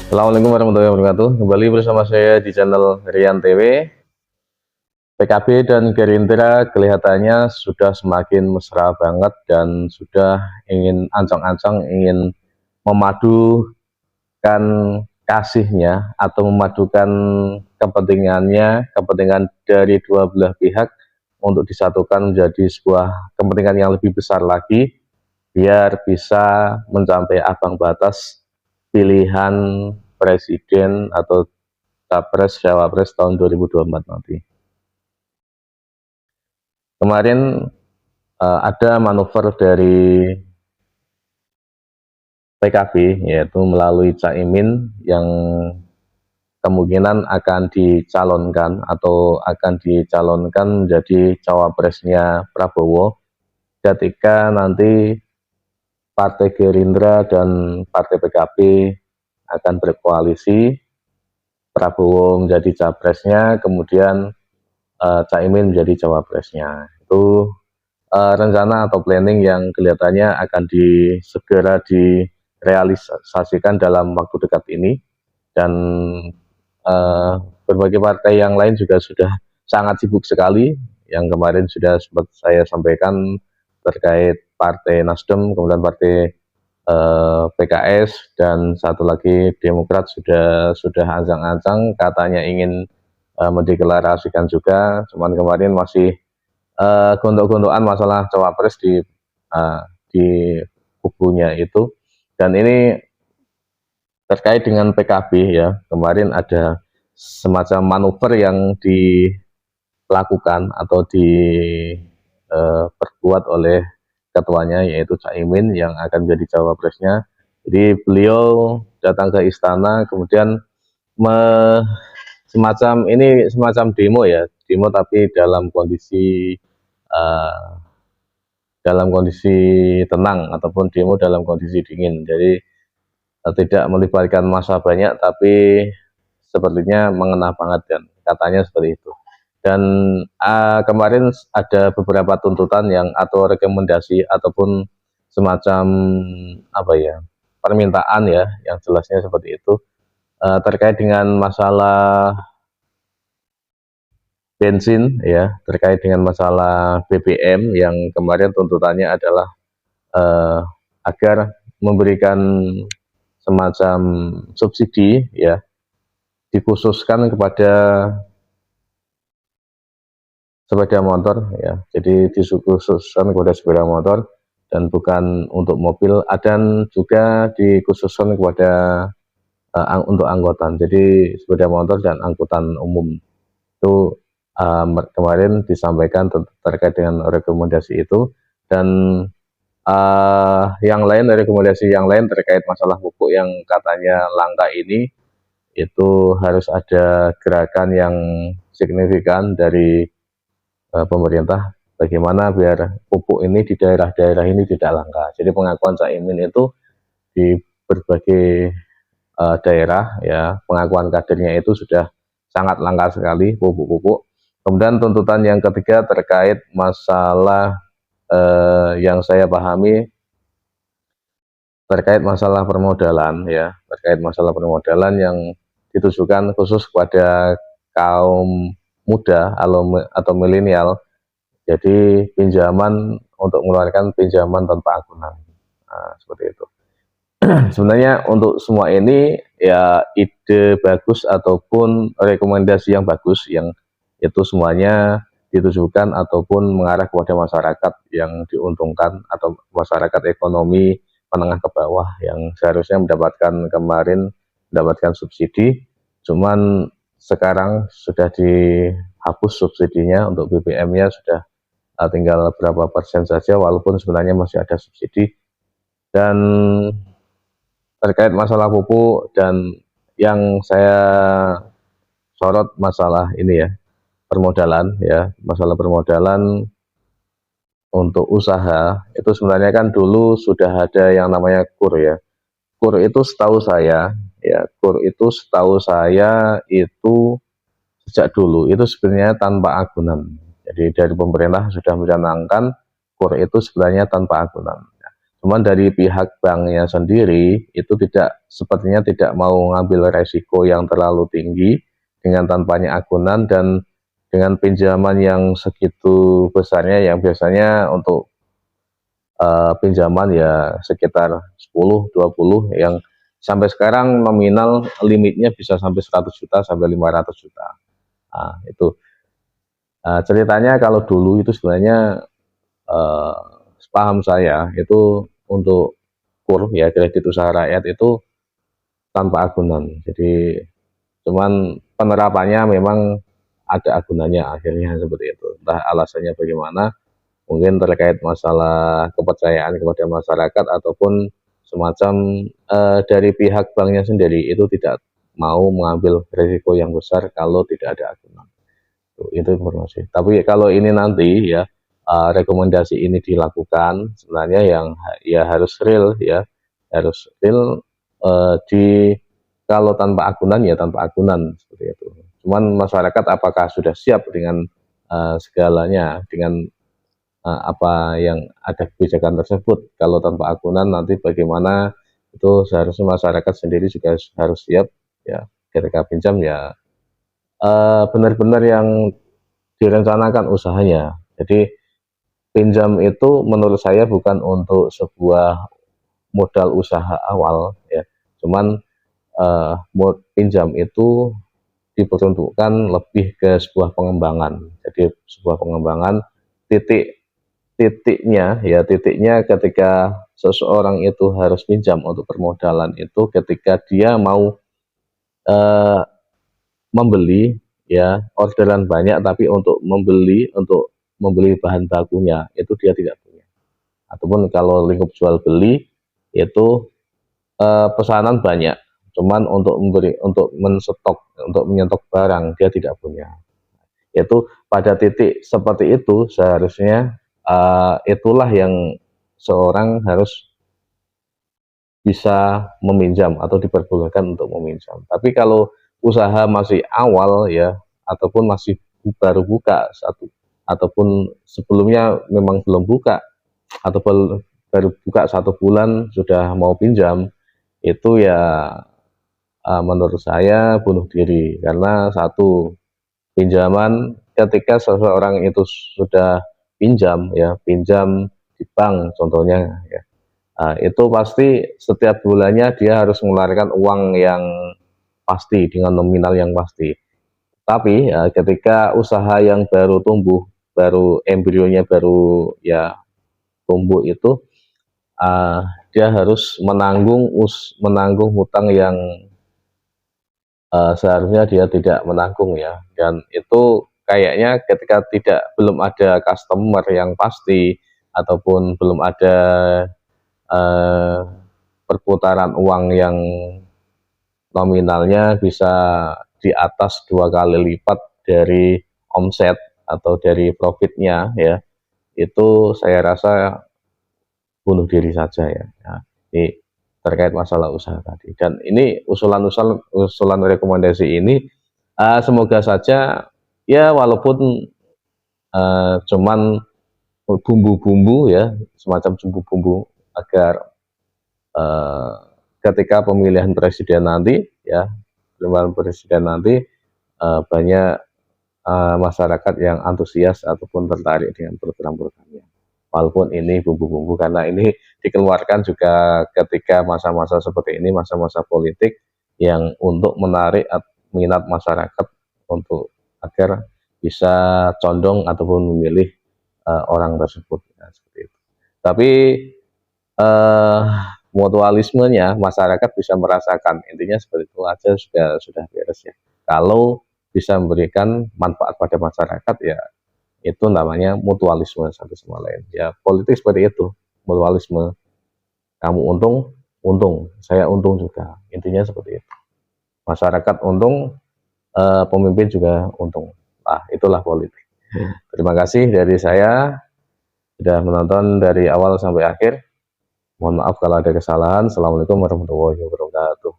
Assalamualaikum warahmatullahi wabarakatuh. Kembali bersama saya di channel Rian TV. PKB dan Gerindra kelihatannya sudah semakin mesra banget dan sudah ingin ancang-ancang ingin memadukan kasihnya atau memadukan kepentingan dari dua belah pihak untuk disatukan menjadi sebuah kepentingan yang lebih besar lagi, biar bisa mencapai ambang batas pilihan presiden atau capres cawapres tahun 2024 nanti. Kemarin ada manuver dari PKB, yaitu melalui Caimin, yang kemungkinan akan dicalonkan atau akan dicalonkan menjadi cawapresnya Prabowo ketika nanti Partai Gerindra dan Partai PKB akan berkoalisi. Prabowo menjadi capresnya, kemudian Caimin menjadi cawapresnya. Itu rencana atau planning yang kelihatannya akan segera direalisasikan dalam waktu dekat ini, dan berbagai partai yang lain juga sudah sangat sibuk sekali. Yang kemarin sudah sempat saya sampaikan terkait Partai Nasdem, kemudian Partai PKS, dan satu lagi Demokrat sudah ancang-ancang katanya ingin mendeklarasikan juga. Cuman kemarin masih gontok-gontokan masalah cawapres di kubunya itu. Dan ini terkait dengan PKB ya, kemarin ada semacam manuver yang dilakukan atau diperbuat oleh ketuanya, yaitu Caimin, yang akan menjadi cawapresnya. Jadi beliau datang ke istana, kemudian semacam demo ya, demo tapi uh, dalam kondisi tenang, ataupun demo dalam kondisi dingin. Jadi tidak melibatkan massa banyak, tapi sepertinya mengena banget, dan katanya seperti itu. Dan kemarin ada beberapa tuntutan yang atau rekomendasi ataupun semacam apa ya, permintaan ya, yang jelasnya seperti itu, terkait dengan masalah bensin ya, terkait dengan masalah BBM, yang kemarin tuntutannya adalah agar memberikan semacam subsidi ya, dikhususkan kepada sepeda motor ya, jadi dikhususkan kepada sepeda motor dan bukan untuk mobil, dan juga dikhususkan kepada untuk angkutan, jadi sepeda motor dan angkutan umum. Itu kemarin disampaikan terkait dengan rekomendasi itu. Dan yang lain, rekomendasi yang lain terkait masalah pupuk yang katanya langka ini, itu harus ada gerakan yang signifikan dari pemerintah, bagaimana biar pupuk ini di daerah-daerah ini tidak langka. Jadi pengakuan Caimin itu di berbagai daerah ya, pengakuan kadernya itu sudah sangat langka sekali pupuk-pupuk. Kemudian tuntutan yang ketiga terkait masalah yang saya pahami terkait masalah permodalan ya, terkait masalah permodalan yang ditujukan khusus kepada kaum muda atau milenial. Jadi pinjaman, untuk mengeluarkan pinjaman tanpa agunan, seperti itu. Sebenarnya untuk semua ini ya ide bagus ataupun rekomendasi yang bagus, yang itu semuanya ditujukan ataupun mengarah kepada masyarakat yang diuntungkan, atau masyarakat ekonomi menengah ke bawah yang seharusnya mendapatkan subsidi. Cuman sekarang sudah dihapus subsidinya, untuk BBM-nya sudah tinggal berapa persen saja, walaupun sebenarnya masih ada subsidi. Dan terkait masalah pupuk, dan yang saya sorot masalah ini ya, permodalan ya, masalah permodalan untuk usaha. Itu sebenarnya kan dulu sudah ada yang namanya KUR ya. KUR itu setahu saya ya, KUR itu setahu saya itu sejak dulu itu sebenarnya tanpa agunan. Jadi dari pemerintah sudah mencanangkan KUR itu sebenarnya tanpa agunan. Cuman dari pihak banknya sendiri itu sepertinya tidak mau ngambil resiko yang terlalu tinggi dengan tanpanya agunan dan dengan pinjaman yang segitu besarnya, yang biasanya untuk pinjaman ya sekitar 10-20, yang sampai sekarang nominal limitnya bisa sampai 100 juta sampai 500 juta. Nah, itu ceritanya kalau dulu itu sebenarnya eh, paham saya itu untuk KUR ya, kredit usaha rakyat itu tanpa agunan. Jadi cuman penerapannya memang ada agunannya akhirnya seperti itu. Entah alasannya bagaimana, mungkin terkait masalah kepercayaan kepada masyarakat ataupun semacam dari pihak banknya sendiri itu tidak mau mengambil risiko yang besar kalau tidak ada agunan. Itu informasi. Tapi kalau ini nanti ya rekomendasi ini dilakukan, sebenarnya yang ya harus real ya, harus real di kalau tanpa agunan ya tanpa agunan seperti itu. Cuman masyarakat apakah sudah siap dengan segalanya, dengan apa yang ada kebijakan tersebut? Kalau tanpa agunan nanti bagaimana, itu seharusnya masyarakat sendiri juga harus siap ya, ketika pinjam ya benar-benar yang direncanakan usahanya. Jadi pinjam itu menurut saya bukan untuk sebuah modal usaha awal ya, cuman pinjam itu diperuntukkan lebih ke sebuah pengembangan. Jadi sebuah pengembangan, titiknya ketika seseorang itu harus pinjam untuk permodalan itu ketika dia mau eh, membeli ya orderan banyak, tapi untuk membeli bahan bakunya itu dia tidak punya. Ataupun kalau lingkup jual beli itu pesanan banyak, cuman untuk menyetok barang dia tidak punya. Itu pada titik seperti itu seharusnya itulah yang seorang harus bisa meminjam atau diperbolehkan untuk meminjam. Tapi kalau usaha masih awal ya, ataupun masih baru buka ataupun sebelumnya memang belum buka, atau baru buka 1 bulan sudah mau pinjam, itu ya menurut saya bunuh diri. Karena satu, pinjaman ketika seseorang itu sudah pinjam ya, pinjam di bank contohnya ya, itu pasti setiap bulannya dia harus mengeluarkan uang yang pasti dengan nominal yang pasti. Tapi ya, ketika usaha yang baru tumbuh, baru embrionya baru ya tumbuh itu, uh, dia harus menanggung hutang yang seharusnya dia tidak menanggung ya. Dan itu kayaknya ketika belum ada customer yang pasti ataupun belum ada uh, perputaran uang yang nominalnya bisa di atas 2 kali lipat dari omset atau dari profitnya ya, itu saya rasa bunuh diri saja ya. Nah, ini terkait masalah usaha tadi. Dan ini usulan rekomendasi ini semoga saja ya, walaupun cuman bumbu-bumbu ya, semacam bumbu-bumbu agar uh, ketika pemilihan presiden nanti ya, pemilihan presiden nanti banyak masyarakat yang antusias ataupun tertarik dengan program-programnya. Walaupun ini bumbu-bumbu, karena ini dikeluarkan juga ketika masa-masa seperti ini, masa-masa politik yang untuk menarik minat masyarakat untuk agar bisa condong ataupun memilih orang tersebut ya, seperti itu. Tapi mutualismenya masyarakat bisa merasakan, intinya seperti itu aja, sudah beres ya. Kalau bisa memberikan manfaat pada masyarakat ya, itu namanya mutualisme satu sama lain ya. Politik seperti itu, mutualisme, kamu untung, saya untung juga, intinya seperti itu. Masyarakat untung, pemimpin juga untung. Nah, itulah politik. Terima kasih dari saya sudah menonton dari awal sampai akhir. Mohon maaf kalau ada kesalahan. Assalamualaikum warahmatullahi wabarakatuh.